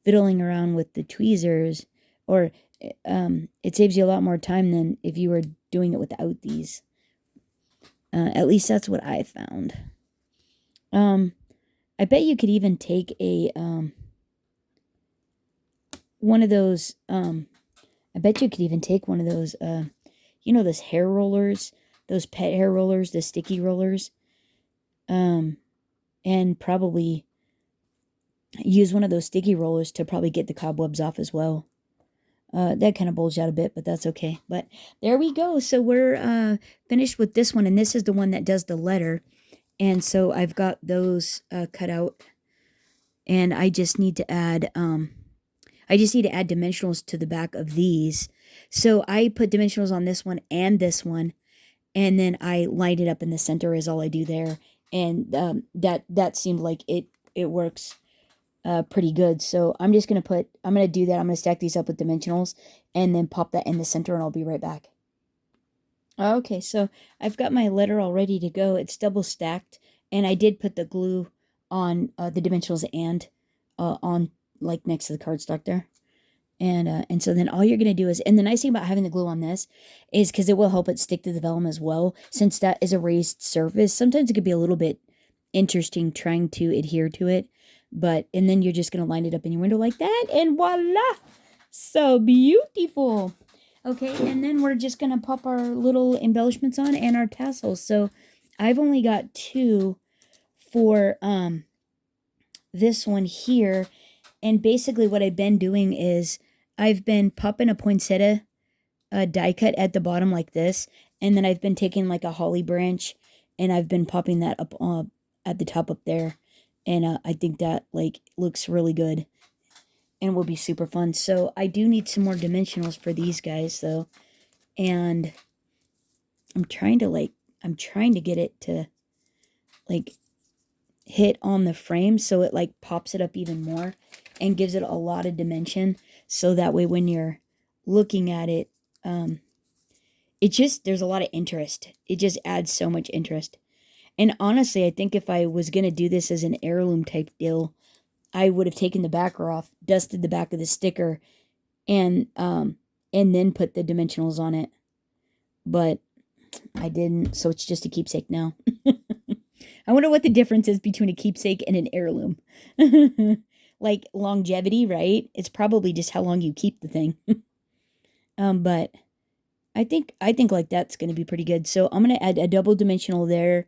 fiddling around with the tweezers, or it saves you a lot more time than if you were doing it without these. At least that's what I found. I bet you could even take a one of those. I bet you could even take one of those. You know, those hair rollers, those pet hair rollers, the sticky rollers. And probably use one of those sticky rollers to probably get the cobwebs off as well. That kind of bulged out a bit, but that's okay. But there we go. So we're finished with this one, and this is the one that does the letter. And so I've got those cut out, and I just need to add dimensionals to the back of these. So I put dimensionals on this one and this one, and then I light it up in the center is all I do there. And that seemed like it works pretty good. So I'm just going to do that. I'm going to stack these up with dimensionals and then pop that in the center, and I'll be right back. Okay, so I've got my letter all ready to go. It's double stacked, and I did put the glue on the dimensionals and on like next to the cardstock there. And so then all you're going to do is, and the nice thing about having the glue on this is because it will help it stick to the vellum as well, since that is a raised surface. Sometimes it could be a little bit interesting trying to adhere to it, and then you're just going to line it up in your window like that, and voila! So beautiful! Okay, and then we're just going to pop our little embellishments on and our tassels. So I've only got 2 for this one here, and basically what I've been doing is I've been popping a poinsettia die cut at the bottom like this, and then I've been taking like a holly branch, and I've been popping that up at the top up there, and I think that like looks really good and will be super fun. So I do need some more dimensionals for these guys though, and I'm trying to get it to like hit on the frame so it like pops it up even more and gives it a lot of dimension, so that way when you're looking at it, there's a lot of interest. It just adds so much interest. And honestly, I think if I was going to do this as an heirloom type deal, I would have taken the backer off, dusted the back of the sticker, and then put the dimensionals on it. But I didn't, so it's just a keepsake now. I wonder what the difference is between a keepsake and an heirloom. Like longevity, right? It's probably just how long you keep the thing. But I think like that's going to be pretty good. So I'm going to add a double dimensional there.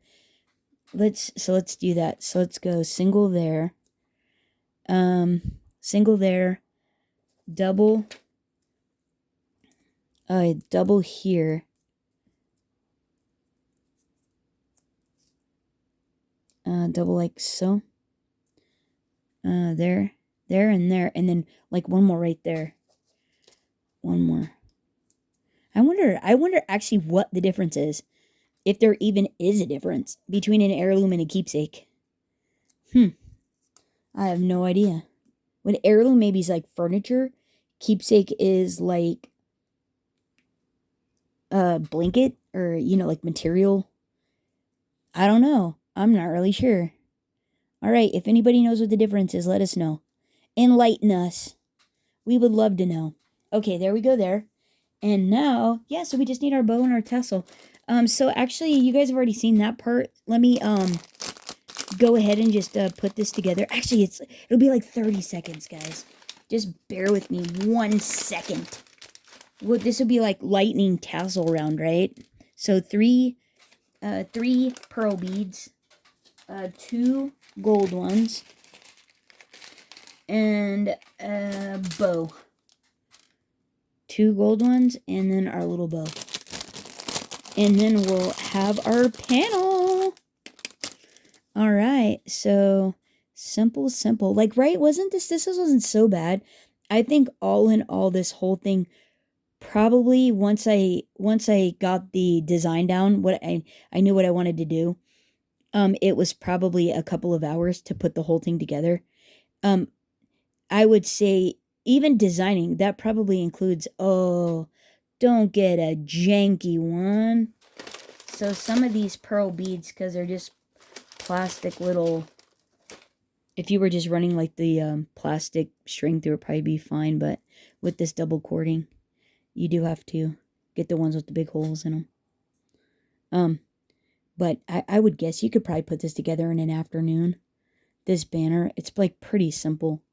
Let's do that. So let's go single there. Single there. Double here. Double like so. There, and there, and then like one more right there. One more. I wonder actually what the difference is. If there even is a difference between an heirloom and a keepsake. I have no idea. When heirloom maybe is like furniture, keepsake is like a blanket or, like material. I don't know. I'm not really sure. All right, if anybody knows what the difference is, let us know. Enlighten us. We would love to know. Okay, there we go there. And now, so we just need our bow and our tassel. So actually, you guys have already seen that part. Let me go ahead and just put this together. Actually, it'll be like 30 seconds, guys. Just bear with me 1 second. Well, this would be like lightning tassel round, right? So three pearl beads, 2 gold ones, and a bow. 2 gold ones, and then our little bow. And then we'll have our panel. All right, so simple. Like, right, this wasn't so bad. I think all in all, this whole thing, probably once I got the design down, what I knew what I wanted to do, it was probably a couple of hours to put the whole thing together. I would say even designing, that probably includes, oh, don't get a janky one. So some of these pearl beads, because they're just plastic little, if you were just running like the plastic string through it, probably be fine, but with this double cording, you do have to get the ones with the big holes in them. But I would guess you could probably put this together in an afternoon. This banner, it's like pretty simple.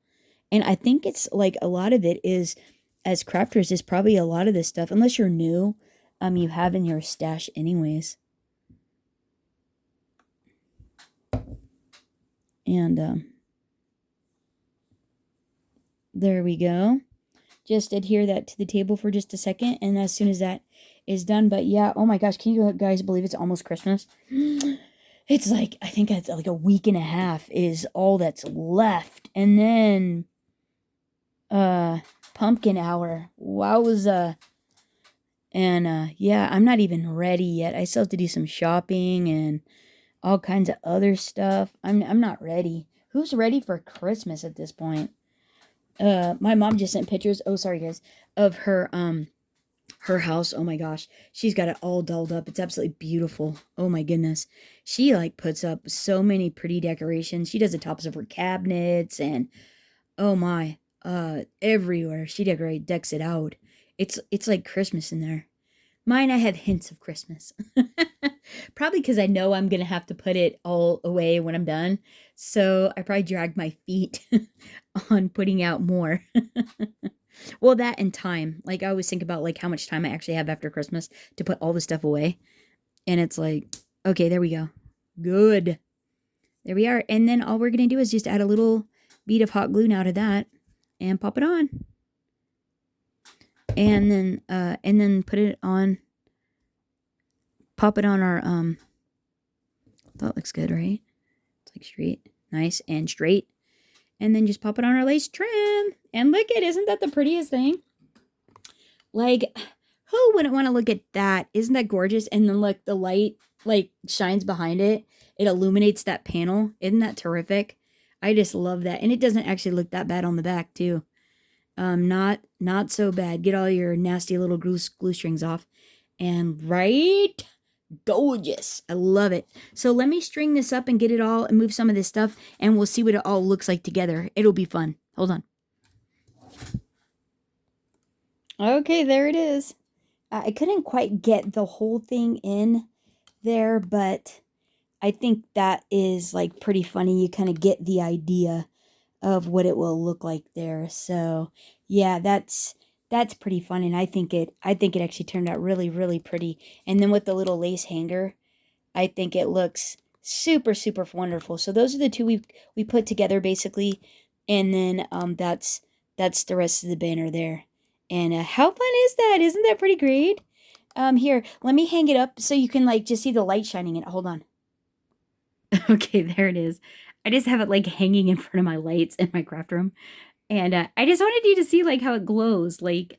And I think it's like a lot of it is, as crafters, is probably a lot of this stuff, unless you're new, you have in your stash anyways. And there we go. Just adhere that to the table for just a second, and as soon as that is done, but yeah, oh my gosh, can you guys believe it's almost Christmas? It's like, I think it's like a week and a half is all that's left, and then pumpkin hour. Wowza. And yeah, I'm not even ready yet. I still have to do some shopping and all kinds of other stuff. I'm not ready. Who's ready for Christmas at this point? My mom just sent pictures, oh sorry guys, of her house. Oh my gosh, she's got it all dolled up. It's absolutely beautiful. Oh my goodness, she like puts up so many pretty decorations. She does the tops of her cabinets, and oh my, everywhere she decks it out. It's like Christmas in there. Mine, I have hints of Christmas. Probably because I know I'm gonna have to put it all away when I'm done, so I probably drag my feet on putting out more. Well, that and time. Like, I always think about like how much time I actually have after Christmas to put all the stuff away, and it's like, okay, there we go. Good. There we are. And then all we're gonna do is just add a little bead of hot glue now to that and pop it on. And then put it on, pop it on our, that looks good, right? It's like straight, nice and straight. And then just pop it on our lace trim. And look at, isn't that the prettiest thing? Like, who wouldn't want to look at that? Isn't that gorgeous? And then look, the light like shines behind it. It illuminates that panel. Isn't that terrific? I just love that. And it doesn't actually look that bad on the back too. Not so bad. Get all your nasty little glue strings off. And right, gorgeous. I love it. So let me string this up and get it all and move some of this stuff, and we'll see what it all looks like together. It'll be fun. Hold on. Okay, there it is. I couldn't quite get the whole thing in there, but I think that is like pretty funny. You kind of get the idea of what it will look like there. So yeah, that's pretty fun, and I think it actually turned out really, really pretty. And then with the little lace hanger, I think it looks super, super wonderful. So those are the two we put together basically, and then that's the rest of the banner there. And how fun is that? Isn't that pretty great? Here, let me hang it up so you can like just see the light shining in it. Hold on. Okay, there it is. I just have it like hanging in front of my lights in my craft room. And I just wanted you to see like how it glows. Like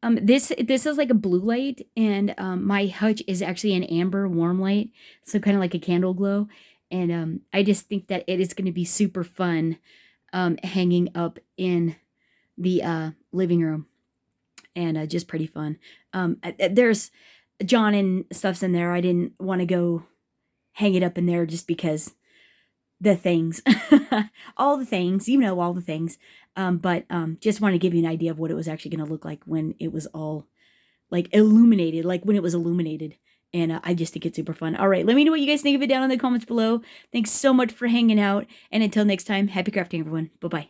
this is like a blue light, and my hutch is actually an amber warm light. So kind of like a candle glow. And I just think that it is going to be super fun hanging up in the living room. And just pretty fun. There's John and stuff's in there. I didn't want to go hang it up in there just because the things, all the things, you know, all the things. But just want to give you an idea of what it was actually going to look like when it was all like illuminated, like when it was illuminated. And I just think it's super fun. All right, let me know what you guys think of it down in the comments below. Thanks so much for hanging out. And until next time, happy crafting, everyone. Bye-bye.